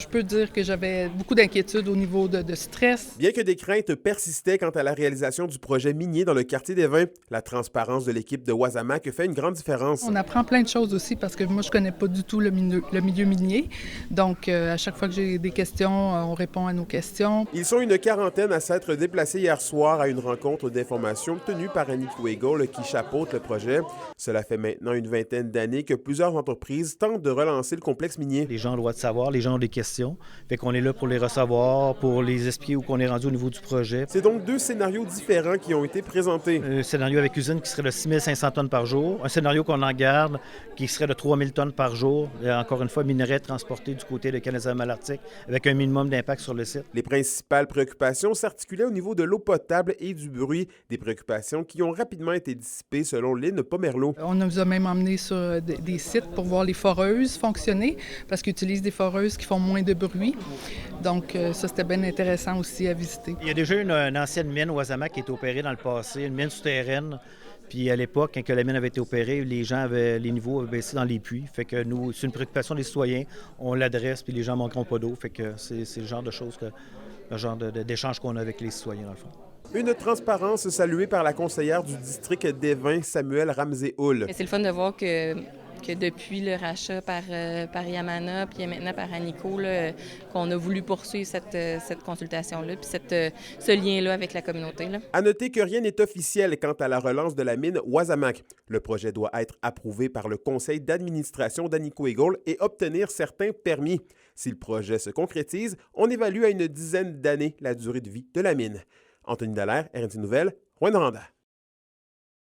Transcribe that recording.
peux dire que j'avais beaucoup d'inquiétudes au niveau de stress. Bien que des craintes persistaient quant à la réalisation du projet minier dans le quartier des Vins, la transparence de l'équipe de Wasamac fait une grande différence. On apprend plein de choses aussi parce que moi, je connais pas du tout le milieu minier. Donc, à chaque fois que j'ai des questions, on répond à nos questions. Ils sont une quarantaine à s'être déplacés hier soir à une rencontre d'information tenue par Annie Weigel qui chapeaute le projet. Cela fait maintenant une vingtaine d'années que plusieurs entreprises tentent de relancer le complexe minier. Les gens ont le droit de savoir, les gens ont des questions. Fait qu'on est là pour les recevoir, pour les expliquer où on est rendu au niveau du projet. C'est donc deux scénarios différents qui ont été présentés. Un scénario avec usine qui serait de 6500 tonnes par jour. Un scénario qu'on en garde qui serait de 3000 tonnes par jour. Et encore une fois, minerais transportés du côté de Canadien-Malartic avec un minimum d'impact sur le site. Les principales préoccupations s'articulaient au niveau de l'eau potable et du bruit. Des préoccupations qui ont rapidement été dissipées selon Lynn Pomerleau. On nous a même emmenés sur des sites pour voir les foreuses fonctionner parce qu'ils utilisent des foreuses qui font moins de bruit. Donc, ça, c'était bien intéressant aussi à visiter. Il y a déjà une ancienne mine Wasamac qui a été opérée dans le passé, une mine souterraine. Puis à l'époque, quand la mine avait été opérée, les niveaux avaient baissé dans les puits. Fait que nous, c'est une préoccupation des citoyens. On l'adresse, puis les gens ne manqueront pas d'eau. Fait que c'est le genre de choses, le genre d'échange qu'on a avec les citoyens, dans le fond. Une transparence saluée par la conseillère du district des Vins, Samuel Ramsey-Hull. C'est le fun de voir que depuis le rachat par Yamana, puis maintenant par Anico, là, qu'on a voulu poursuivre cette consultation-là, puis ce lien-là avec la communauté. Là. À noter que rien n'est officiel quant à la relance de la mine Wasamac. Le projet doit être approuvé par le conseil d'administration d'Anico Eagle et obtenir certains permis. Si le projet se concrétise, on évalue à une dizaine d'années la durée de vie de la mine. Anthony Dallaire, RNC Nouvelles, Rouyn-Noranda.